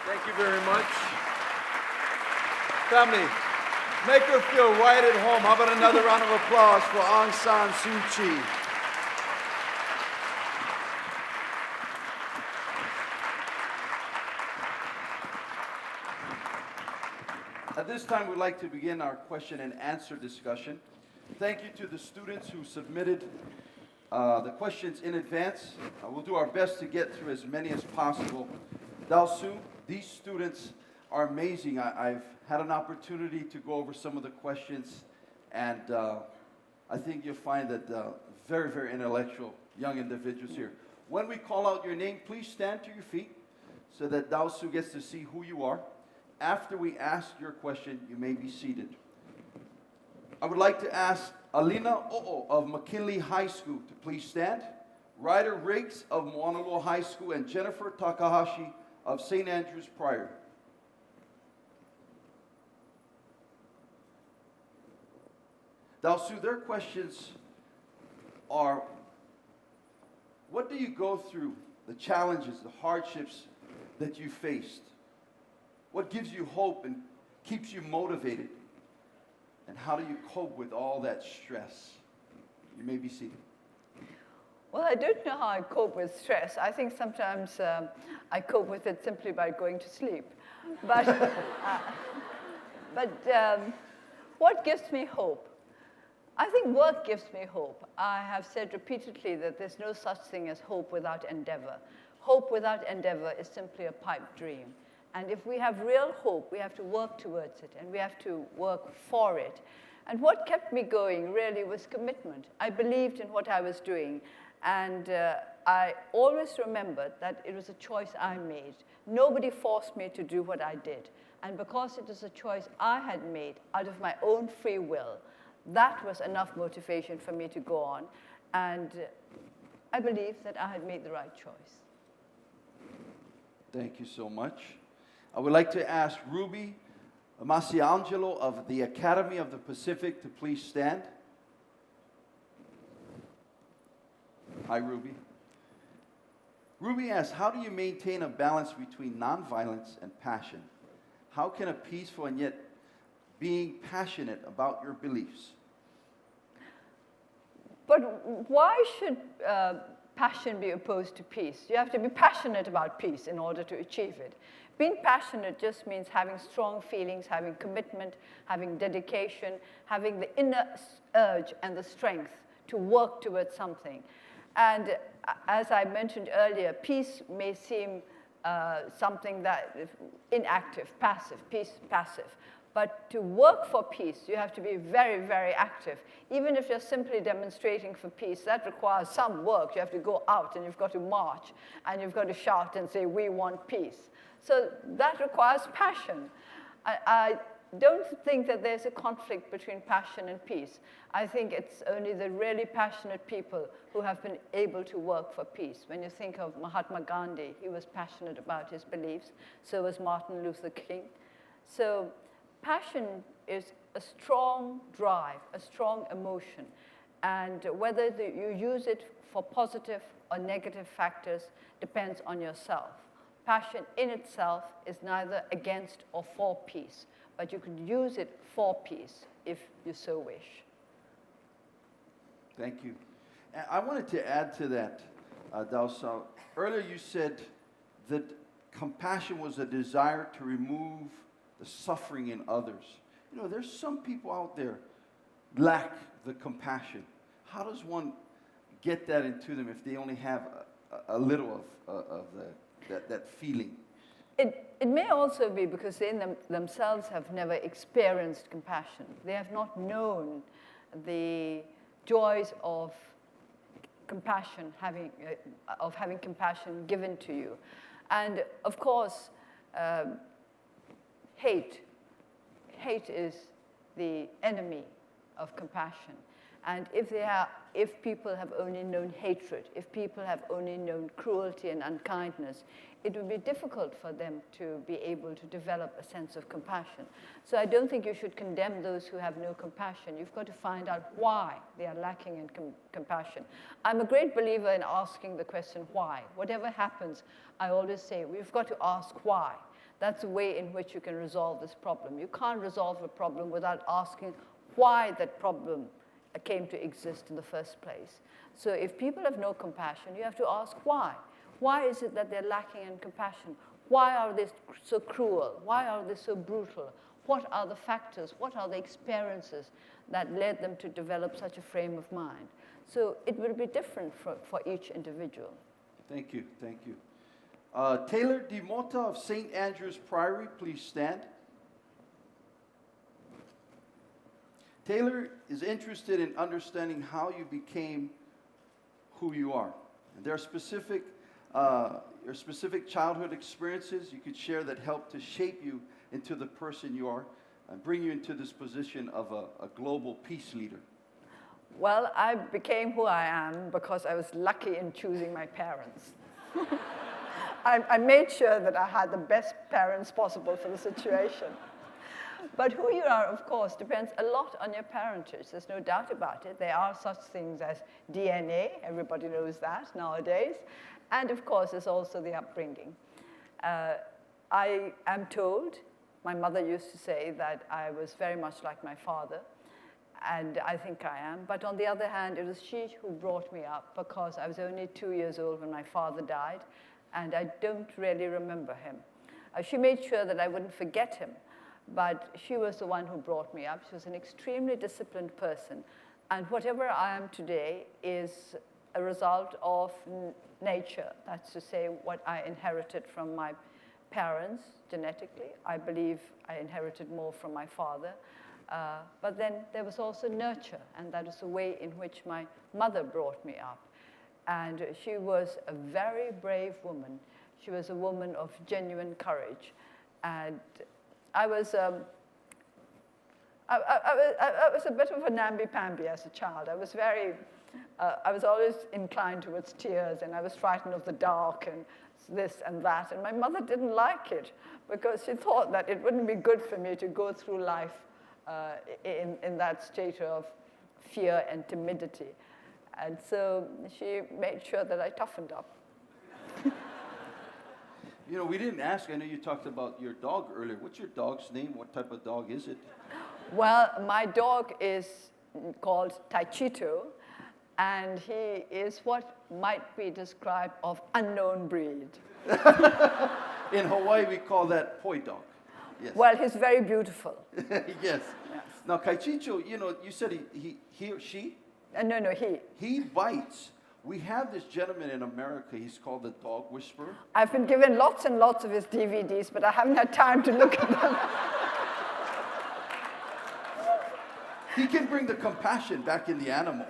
Thank you very much. Family, make her feel right at home. How about another round of applause for Aung San Suu Kyi? At this time, we'd like to begin our question and answer discussion. Thank you to the students who submitted the questions in advance. We'll do our best to get through as many as possible. Dao Su, these students are amazing. I've had an opportunity to go over some of the questions, and I think you'll find that very, very intellectual young individuals here. When we call out your name, please stand to your feet so that Dao Su gets to see who you are. After we ask your question, you may be seated. I would like to ask Alina O'o of McKinley High School to please stand. Ryder Riggs of Moanalo High School and Jennifer Takahashi of St. Andrews Priory. Dalsu, their questions are, what do you go through, the challenges, the hardships that you faced? What gives you hope and keeps you motivated? And how do you cope with all that stress? You may be seated. Well, I don't know how I cope with stress. I think sometimes I cope with it simply by going to sleep. But, what gives me hope? I think work gives me hope. I have said repeatedly that there's no such thing as hope without endeavor. Hope without endeavor is simply a pipe dream. And if we have real hope, we have to work towards it, and we have to work for it. And what kept me going really was commitment. I believed in what I was doing, and I always remembered that it was a choice I made. Nobody forced me to do what I did. And because it was a choice I had made out of my own free will, that was enough motivation for me to go on. And I believe that I had made the right choice. Thank you so much. I would like to ask Ruby Masiangelo of the Academy of the Pacific to please stand. Hi, Ruby. Ruby asks, how do you maintain a balance between nonviolence and passion? How can a peaceful and yet being passionate about your beliefs? But why should passion be opposed to peace? You have to be passionate about peace in order to achieve it. Being passionate just means having strong feelings, having commitment, having dedication, having the inner urge and the strength to work towards something. And as I mentioned earlier, peace may seem something that is inactive, passive, peace passive. But to work for peace, you have to be very, very active. Even if you're simply demonstrating for peace, that requires some work. You have to go out and you've got to march and you've got to shout and say, we want peace. So that requires passion. I don't think that there's a conflict between passion and peace. I think it's only the really passionate people who have been able to work for peace. When you think of Mahatma Gandhi, he was passionate about his beliefs. So was Martin Luther King. So passion is a strong drive, a strong emotion. And whether you use it for positive or negative factors depends on yourself. Passion in itself is neither against or for peace, but you could use it for peace if you so wish. Thank you. And I wanted to add to that, Dalsa. Earlier you said that compassion was a desire to remove the suffering in others. You know, there's some people out there lack the compassion. How does one get that into them if they only have a little of that feeling? It may also be because they themselves have never experienced compassion. They have not known the joys of compassion, having compassion given to you. And of course, hate is the enemy of compassion. And if people have only known hatred, if people have only known cruelty and unkindness, it would be difficult for them to be able to develop a sense of compassion. So I don't think you should condemn those who have no compassion. You've got to find out why they are lacking in compassion. I'm a great believer in asking the question why. Whatever happens, I always say, we've got to ask why. That's the way in which you can resolve this problem. You can't resolve a problem without asking why that problem came to exist in the first place. So if people have no compassion, you have to ask why. Why is it that they're lacking in compassion? Why are they so cruel? Why are they so brutal? What are the factors? What are the experiences that led them to develop such a frame of mind? So it will be different for each individual. Thank you, thank you. Taylor DeMota of St. Andrew's Priory, please stand. Taylor is interested in understanding how you became who you are. And there are your specific childhood experiences you could share that helped to shape you into the person you are and bring you into this position of a global peace leader. Well, I became who I am because I was lucky in choosing my parents. I made sure that I had the best parents possible for the situation. But who you are, of course, depends a lot on your parentage. There's no doubt about it. There are such things as DNA. Everybody knows that nowadays. And, of course, there's also the upbringing. I am told, my mother used to say that I was very much like my father. And I think I am. But on the other hand, it was she who brought me up because I was only 2 years old when my father died. And I don't really remember him. She made sure that I wouldn't forget him. But she was the one who brought me up. She was an extremely disciplined person. And whatever I am today is a result of nature. That's to say, what I inherited from my parents genetically. I believe I inherited more from my father. But then there was also nurture, and that is the way in which my mother brought me up. And she was a very brave woman. She was a woman of genuine courage. And I was a bit of a namby-pamby as a child. I was always inclined towards tears, and I was frightened of the dark and this and that. And my mother didn't like it because she thought that it wouldn't be good for me to go through life in that state of fear and timidity. And so she made sure that I toughened up. You know, we didn't ask, I know you talked about your dog earlier. What's your dog's name? What type of dog is it? Well, my dog is called Taichito, and he is what might be described of unknown breed. In Hawaii, we call that poi dog. Yes. Well, he's very beautiful. Yes. Yes. Now, Kaichicho, you know, you said he or she? No, he. He bites. We have this gentleman in America, he's called the Dog Whisperer. I've been given lots and lots of his DVDs, but I haven't had time to look at them. He can bring the compassion back in the animal.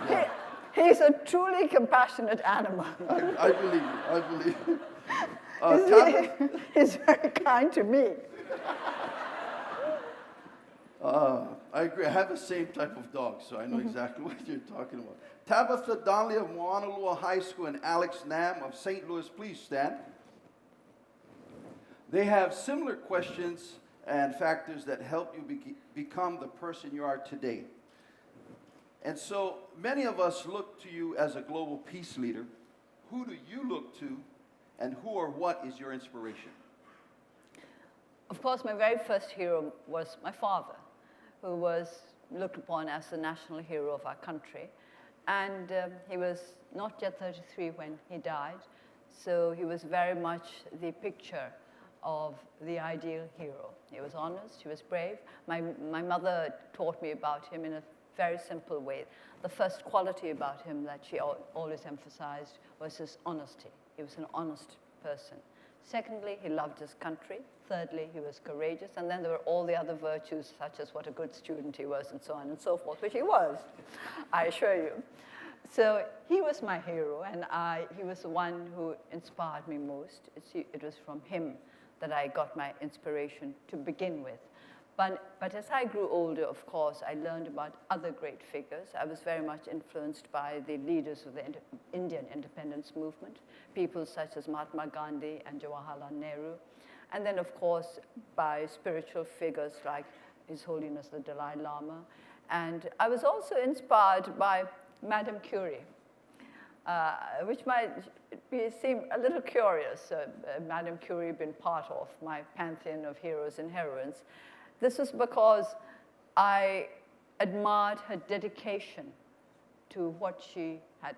Yeah. He's a truly compassionate animal. I believe you, I believe you. He's very kind to me. I agree. I have the same type of dog, so I know exactly what you're talking about. Tabitha Donnelly of Moanalua High School and Alex Nam of St. Louis, please stand. They have similar questions and factors that help you become the person you are today. And so many of us look to you as a global peace leader. Who do you look to, and who or what is your inspiration? Of course, my very first hero was my father, who was looked upon as the national hero of our country. And he was not yet 33 when he died, so he was very much the picture of the ideal hero. He was honest, he was brave. My mother taught me about him in a very simple way. The first quality about him that she always emphasized was his honesty. He was an honest person. Secondly, he loved his country. Thirdly, he was courageous. And then there were all the other virtues, such as what a good student he was, and so on and so forth, which he was, I assure you. So he was my hero, and he was the one who inspired me most. It was from him that I got my inspiration to begin with. But as I grew older, of course, I learned about other great figures. I was very much influenced by the leaders of the Indian independence movement, people such as Mahatma Gandhi and Jawaharlal Nehru. And then, of course, by spiritual figures like His Holiness the Dalai Lama. And I was also inspired by Madame Curie. which might seem a little curious, Madame Curie being part of my pantheon of heroes and heroines. This was because I admired her dedication to what she had,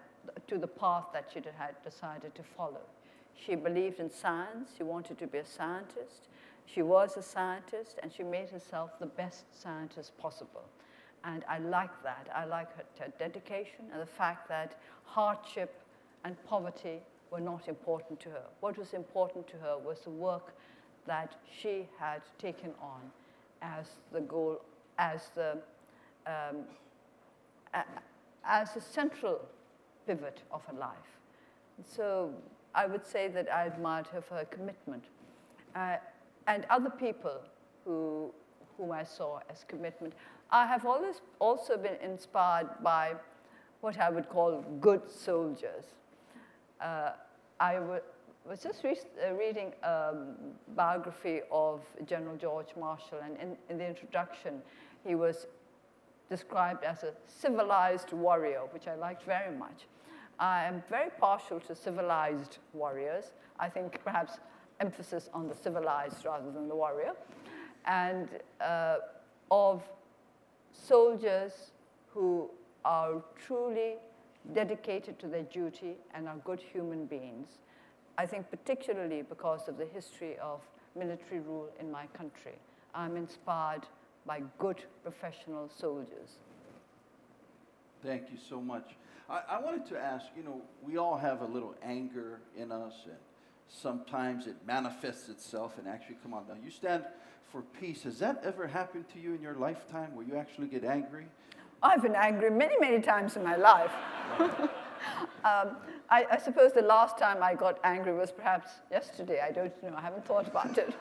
to the path that she had decided to follow. She believed in science. She wanted to be a scientist. She was a scientist, and she made herself the best scientist possible. And I like that. I like her dedication and the fact that hardship and poverty were not important to her. What was important to her was the work that she had taken on as the goal, as the central pivot of her life. So I would say that I admired her for her commitment. And other people whom I saw as commitment. I have always also been inspired by what I would call good soldiers. I was just reading a biography of General George Marshall, and in the introduction, he was described as a civilized warrior, which I liked very much. I am very partial to civilized warriors. I think perhaps emphasis on the civilized rather than the warrior, and of soldiers who are truly dedicated to their duty and are good human beings. I think particularly because of the history of military rule in my country, I'm inspired by good professional soldiers. Thank you so much. I wanted to ask, you know, we all have a little anger in us, and sometimes it manifests itself and actually come on. Now, you stand for peace. Has that ever happened to you in your lifetime where you actually get angry? I've been angry many, many times in my life. I suppose the last time I got angry was perhaps yesterday. I don't know. I haven't thought about it.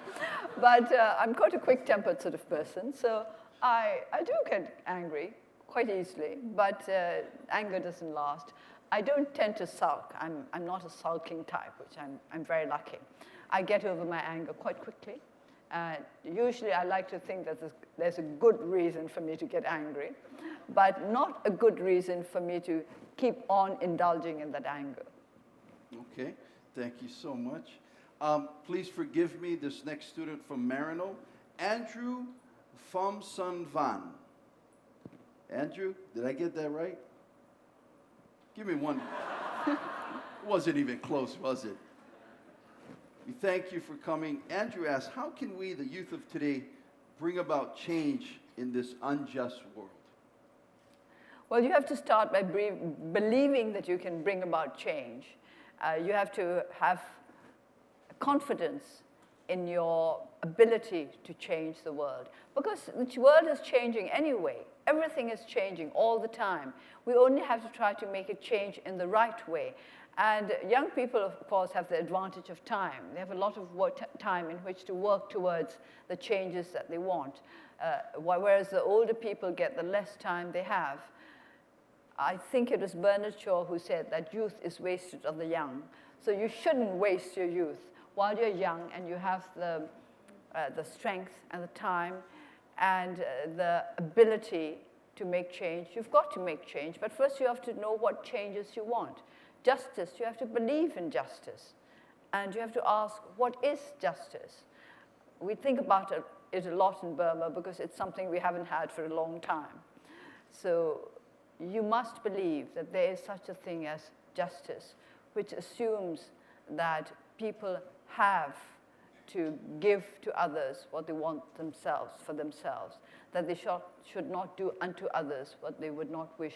But I'm quite a quick-tempered sort of person, so I do get angry quite easily, but anger doesn't last. I don't tend to sulk. I'm not a sulking type, which I'm very lucky. I get over my anger quite quickly. Usually I like to think that there's a good reason for me to get angry, but not a good reason for me to keep on indulging in that anger. Okay, thank you so much. Please forgive me, this next student from Marino, Andrew Pham Sun Van. Andrew, did I get that right? Give me one. It wasn't even close, was it? We thank you for coming. Andrew asks, how can we, the youth of today, bring about change in this unjust world? Well, you have to start by believing that you can bring about change. You have to have confidence in your ability to change the world. Because the world is changing anyway. Everything is changing all the time. We only have to try to make it change in the right way. And young people, of course, have the advantage of time. They have a lot of time in which to work towards the changes that they want. Whereas the older people get the less time they have. I think it was Bernard Shaw who said that youth is wasted on the young. So you shouldn't waste your youth while you're young and you have the strength and the time and the ability to make change. You've got to make change, but first you have to know what changes you want. Justice, you have to believe in justice. And you have to ask, what is justice? We think about it a lot in Burma because it's something we haven't had for a long time. So you must believe that there is such a thing as justice, which assumes that people have to give to others what they want themselves, for themselves, that they should not do unto others what they would not wish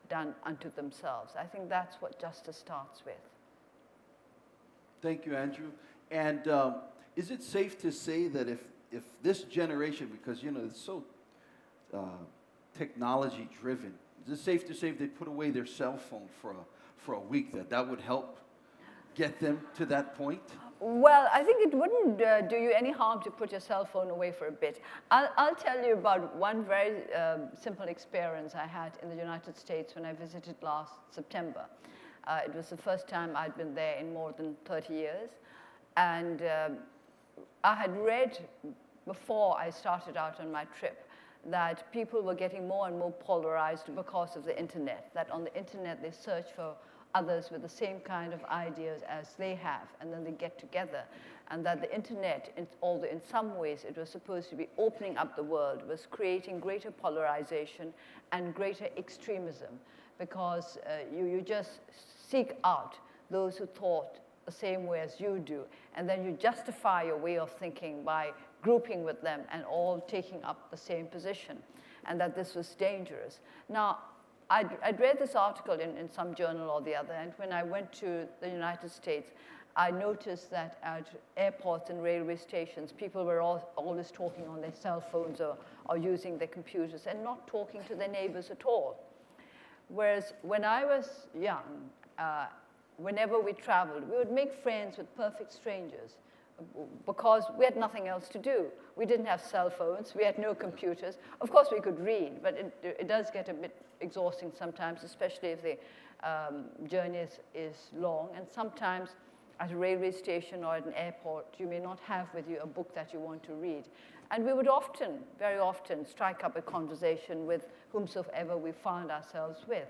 done unto themselves. I think that's what justice starts with. Thank you, Andrew. And is it safe to say that if this generation, because, you know, it's so technology-driven, is it safe to say if they put away their cell phone for a week, that would help get them to that point? Well, I think it wouldn't do you any harm to put your cell phone away for a bit. I'll tell you about one very simple experience I had in the United States when I visited last September. It was the first time I'd been there in more than 30 years. And I had read before I started out on my trip that people were getting more and more polarized because of the internet, that on the internet they search for others with the same kind of ideas as they have, and then they get together. And that the internet, although in some ways it was supposed to be opening up the world, was creating greater polarization and greater extremism, because you just seek out those who thought the same way as you do, and then you justify your way of thinking by grouping with them and all taking up the same position, and that this was dangerous. Now, I'd read this article in some journal or the other, and when I went to the United States, I noticed that at airports and railway stations, people were always talking on their cell phones or using their computers and not talking to their neighbors at all. Whereas when I was young, whenever we traveled, we would make friends with perfect strangers because we had nothing else to do. We didn't have cell phones. We had no computers. Of course, we could read, but it does get a bit exhausting sometimes, especially if the journey is long. And sometimes at a railway station or at an airport, you may not have with you a book that you want to read. And we would often, very often, strike up a conversation with whomsoever we found ourselves with.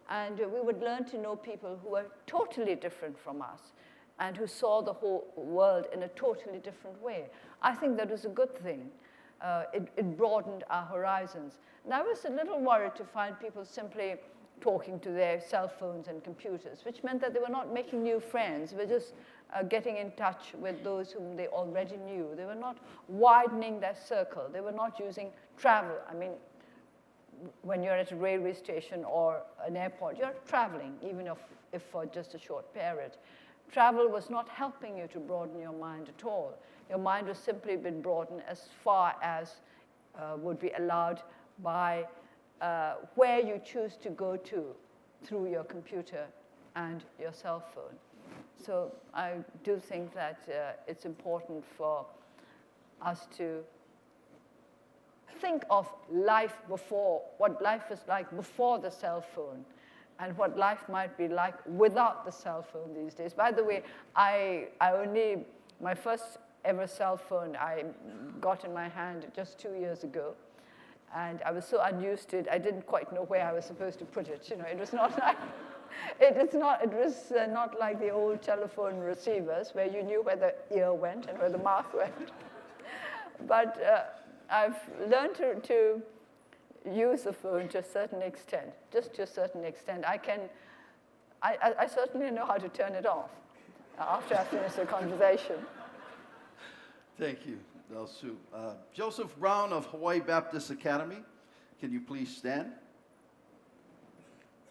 And we would learn to know people who were totally different from us and who saw the whole world in a totally different way. I think that was a good thing. It broadened our horizons. And I was a little worried to find people simply talking to their cell phones and computers, which meant that they were not making new friends. They were just getting in touch with those whom they already knew. They were not widening their circle. They were not using travel. I mean, when you're at a railway station or an airport, you're traveling, even if for just a short period. Travel was not helping you to broaden your mind at all. Your mind was simply been broadened as far as would be allowed by where you choose to go to through your computer and your cell phone. So I do think that it's important for us to think of life before, what life was like before the cell phone, and what life might be like without the cell phone these days. By the way, my first ever cell phone I got in my hand just 2 years ago. And I was so unused to it, I didn't quite know where I was supposed to put it. You know, it was not like, it was not like the old telephone receivers where you knew where the ear went and where the mouth went. But I've learned to use the phone to a certain extent, just to a certain extent. I certainly know how to turn it off after I finish the conversation. Thank you, Sue. Joseph Brown of Hawaii Baptist Academy, can you please stand?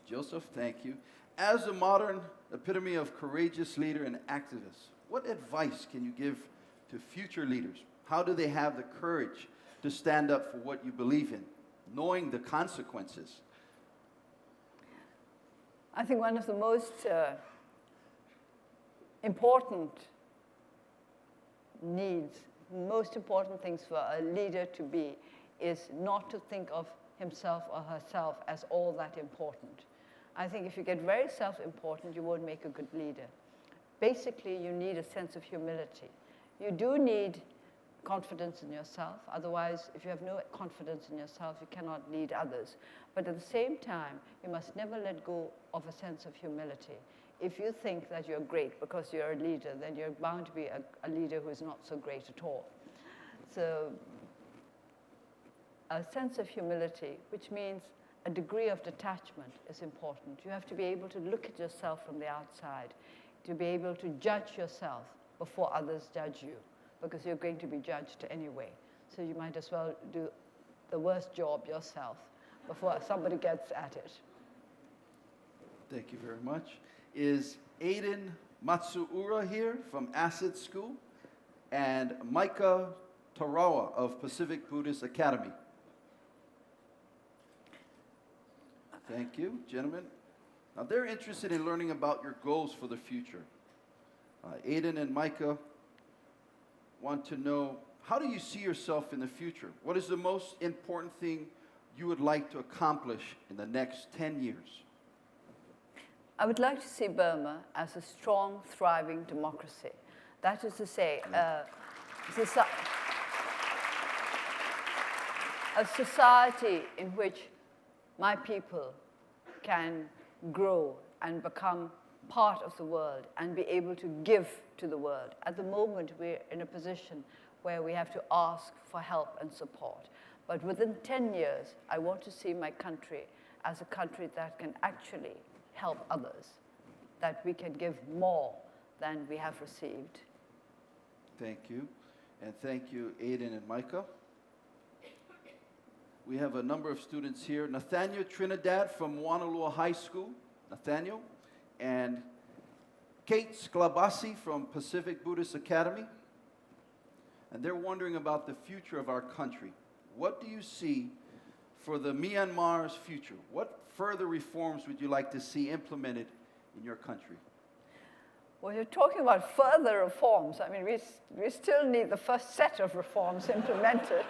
Joseph, thank you. As a modern epitome of courageous leader and activist, what advice can you give to future leaders? How do they have the courage to stand up for what you believe in, knowing the consequences? I think one of the most important needs, most important things for a leader to be is not to think of himself or herself as all that important. I think if you get very self-important, you won't make a good leader. Basically, you need a sense of humility. You do need confidence in yourself. Otherwise, if you have no confidence in yourself, you cannot lead others. But at the same time, you must never let go of a sense of humility. If you think that you're great because you're a leader, then you're bound to be a leader who is not so great at all. So a sense of humility, which means a degree of detachment, is important. You have to be able to look at yourself from the outside, to be able to judge yourself before others judge you, because you're going to be judged anyway. So you might as well do the worst job yourself before somebody gets at it. Thank you very much. Is Aiden Matsuura here from Asset School, and Micah Tarawa of Pacific Buddhist Academy. Thank you, gentlemen. Now, they're interested in learning about your goals for the future. Aiden and Micah want to know, how do you see yourself in the future? What is the most important thing you would like to accomplish in the next 10 years? I would like to see Burma as a strong, thriving democracy. That is to say, a society in which my people can grow and become part of the world and be able to give to the world. At the moment, we're in a position where we have to ask for help and support. But within 10 years, I want to see my country as a country that can actually help others, that we can give more than we have received. Thank you. And thank you, Aiden and Micah. We have a number of students here. Nathaniel Trinidad from Wanalua High School. Nathaniel. And Kate Sklabasi from Pacific Buddhist Academy. And they're wondering about the future of our country. What do you see for the Myanmar's future? What further reforms would you like to see implemented in your country? Well, you're talking about further reforms. I mean, we still need the first set of reforms implemented.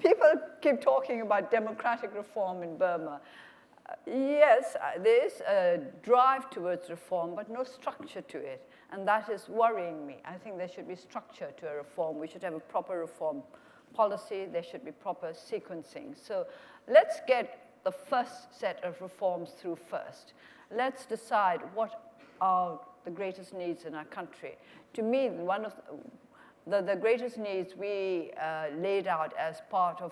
People keep talking about democratic reform in Burma. Yes, there is a drive towards reform, but no structure to it. And that is worrying me. I think there should be structure to a reform. We should have a proper reform policy. There should be proper sequencing. So let's get the first set of reforms through first. Let's decide what are the greatest needs in our country. To me, one of the greatest needs we laid out as part of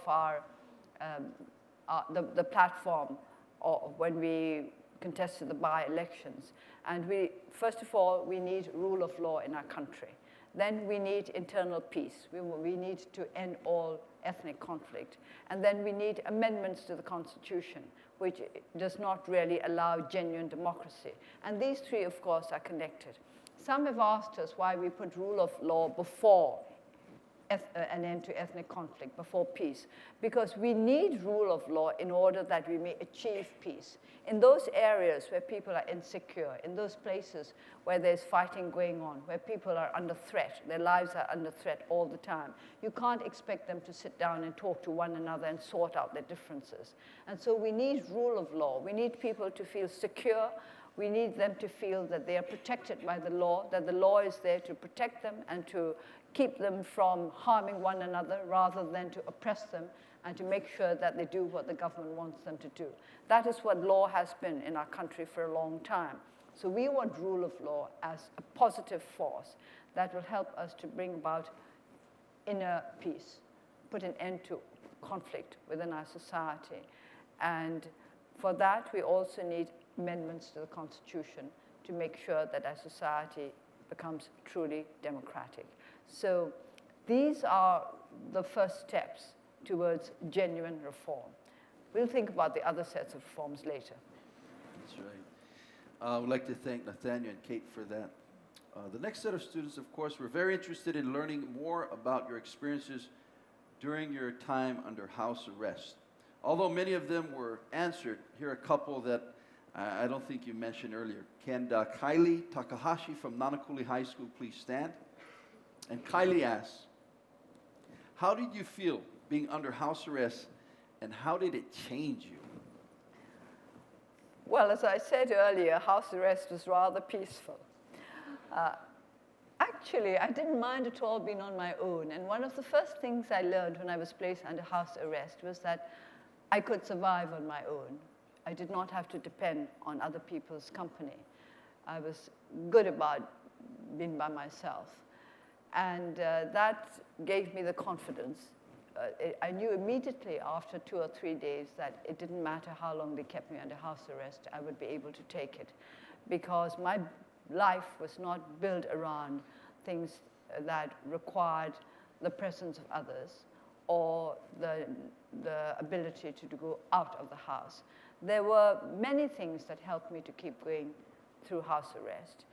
the platform when we contested the by-elections. And first of all, we need rule of law in our country. Then we need internal peace. We need to end all ethnic conflict. And then we need amendments to the Constitution, which does not really allow genuine democracy. And these three, of course, are connected. Some have asked us why we put rule of law before an end to ethnic conflict, before peace. Because we need rule of law in order that we may achieve peace. In those areas where people are insecure, in those places where there's fighting going on, where people are under threat, their lives are under threat all the time, you can't expect them to sit down and talk to one another and sort out their differences. And so we need rule of law. We need people to feel secure. We need them to feel that they are protected by the law, that the law is there to protect them and to keep them from harming one another rather than to oppress them and to make sure that they do what the government wants them to do. That is what law has been in our country for a long time. So we want rule of law as a positive force that will help us to bring about inner peace, put an end to conflict within our society. And for that, we also need amendments to the Constitution to make sure that our society becomes truly democratic. So these are the first steps towards genuine reform. We'll think about the other sets of reforms later. That's right. I would like to thank Nathaniel and Kate for that. The next set of students, of course, were very interested in learning more about your experiences during your time under house arrest. Although many of them were answered, here are a couple that I don't think you mentioned earlier. Can Kylie Takahashi from Nanakuli High School please stand? And Kylie asks, how did you feel being under house arrest, and how did it change you? Well, as I said earlier, house arrest was rather peaceful. Actually, I didn't mind at all being on my own. And one of the first things I learned when I was placed under house arrest was that I could survive on my own. I did not have to depend on other people's company. I was good about being by myself. And that gave me the confidence. I knew immediately after 2 or 3 days that it didn't matter how long they kept me under house arrest, I would be able to take it. Because my life was not built around things that required the presence of others or the ability to go out of the house. There were many things that helped me to keep going through house arrest.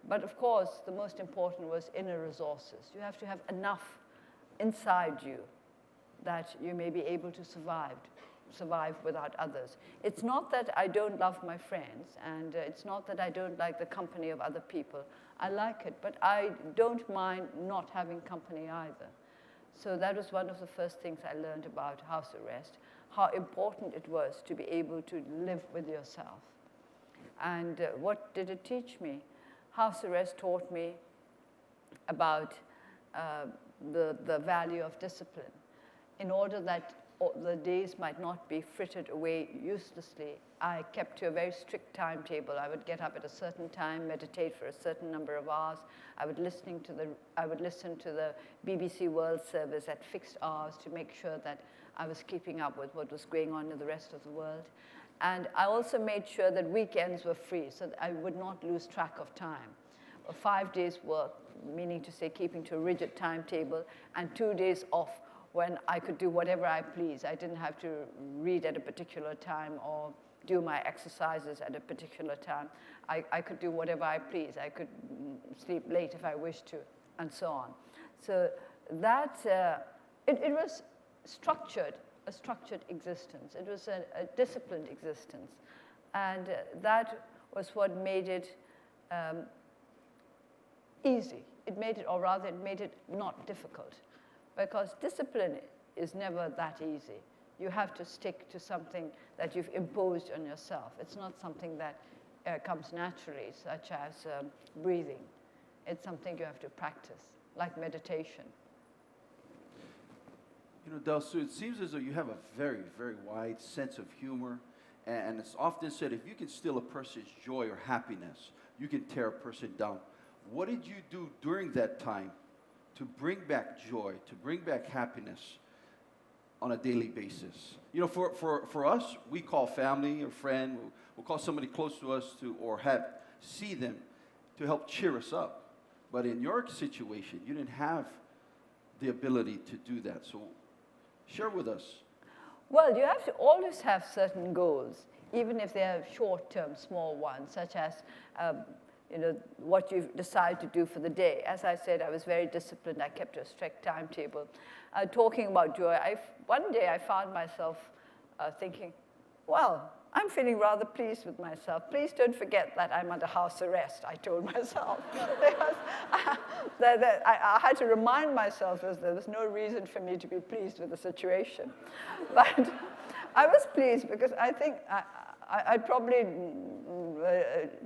But of course, the most important was inner resources. You have to have enough inside you that you may be able to survive without others. It's not that I don't love my friends, and it's not that I don't like the company of other people. I like it, but I don't mind not having company either. So that was one of the first things I learned about house arrest, how important it was to be able to live with yourself. And what did it teach me? House arrest taught me about the value of discipline. In order that the days might not be frittered away uselessly, I kept to a very strict timetable. I would get up at a certain time, meditate for a certain number of hours. I would listen to the BBC World Service at fixed hours to make sure that I was keeping up with what was going on in the rest of the world. And I also made sure that weekends were free so that I would not lose track of time. 5 days work, meaning to say keeping to a rigid timetable, and 2 days off when I could do whatever I please. I didn't have to read at a particular time or do my exercises at a particular time. I could do whatever I please. I could sleep late if I wished to, and so on. So that, it was structured, a structured existence. It was a disciplined existence. And that was what made it easy. It made it, or rather, it made it not difficult. Because discipline is never that easy. You have to stick to something that you've imposed on yourself. It's not something that comes naturally, such as breathing. It's something you have to practice, like meditation. You know, Delsu, it seems as though you have a very, very wide sense of humor. And it's often said, if you can steal a person's joy or happiness, you can tear a person down. What did you do during that time to bring back joy, to bring back happiness on a daily basis? You know, for us, we call family or friend, we'll call somebody close to us or see them to help cheer us up. But in your situation, you didn't have the ability to do that. So share with us. Well, you have to always have certain goals, even if they are short-term, small ones, such as you know, what you decide to do for the day. As I said, I was very disciplined. I kept a strict timetable. Talking about joy, one day I found myself thinking, well, I'm feeling rather pleased with myself. Please don't forget that I'm under house arrest, I told myself. Because I had to remind myself that there was no reason for me to be pleased with the situation. But I was pleased because I think I'd probably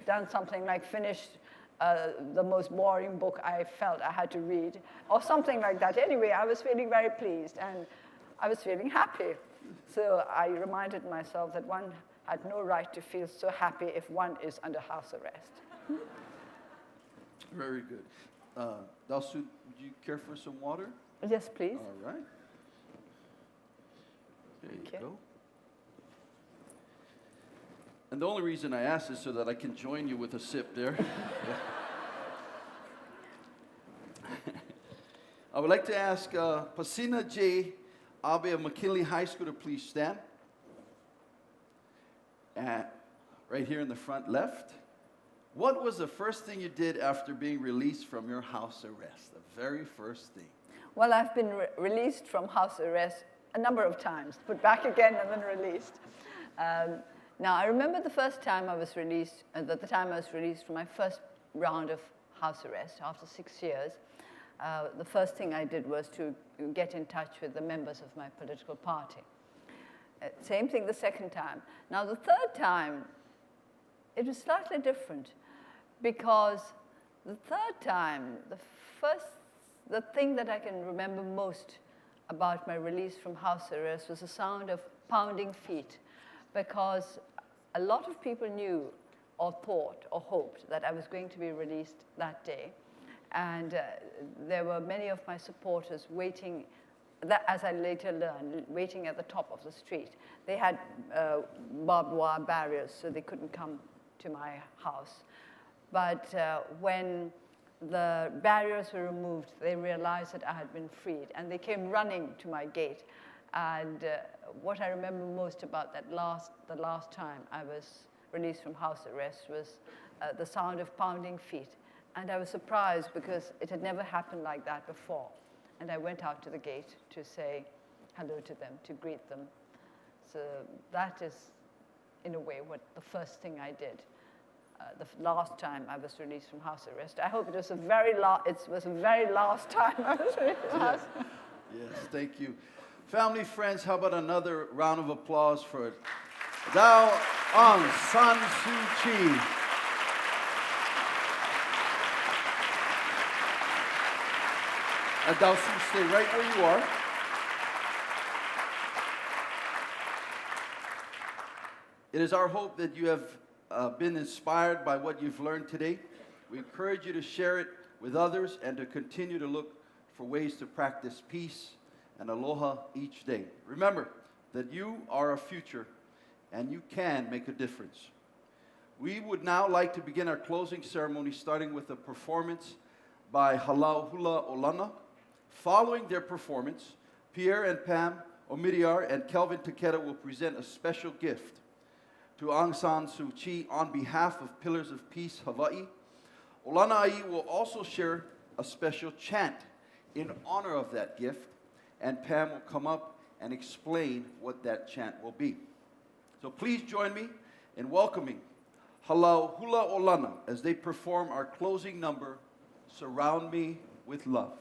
done something like finished the most boring book I felt I had to read, or something like that. Anyway, I was feeling very pleased, and I was feeling happy. So I reminded myself that one had no right to feel so happy if one is under house arrest. Very good. Delsu, would you care for some water? Yes, please. All right. There you go. And the only reason I ask is so that I can join you with a sip there. I would like to ask Pasina J. Abe of McKinley High School to please stand. Right here in the front left. What was the first thing you did after being released from your house arrest? The very first thing. Well, I've been released from house arrest a number of times, put back again and then released. Now, I remember the first time I was released, the time I was released from my first round of house arrest after 6 years. The first thing I did was to get in touch with the members of my political party. Same thing the second time. Now, the third time, it was slightly different because the third time, the thing that I can remember most about my release from house arrest was the sound of pounding feet, because a lot of people knew or thought or hoped that I was going to be released that day. And there were many of my supporters waiting, as I later learned, waiting at the top of the street. They had barbed wire barriers, so they couldn't come to my house. But when the barriers were removed, they realized that I had been freed, and they came running to my gate. And what I remember most about the last time I was released from house arrest was the sound of pounding feet. And I was surprised because it had never happened like that before. And I went out to the gate to say hello to them, to greet them. So that is, in a way, what the first thing I did the last time I was released from house arrest. I hope it was the very last time I was released from house arrest. Yes, thank you. Family, friends, how about another round of applause for Aung San Suu Kyi. Delsu, stay right where you are. It is our hope that you have been inspired by what you've learned today. We encourage you to share it with others and to continue to look for ways to practice peace and aloha each day. Remember that you are a future and you can make a difference. We would now like to begin our closing ceremony, starting with a performance by Halau Hula Olana. Following their performance, Pierre and Pam Omidyar and Kelvin Takeda will present a special gift to Aung San Suu Kyi on behalf of Pillars of Peace Hawaii. Olana'i will also share a special chant in honor of that gift, and Pam will come up and explain what that chant will be. So please join me in welcoming Halau Hula Olana as they perform our closing number, Surround Me with Love.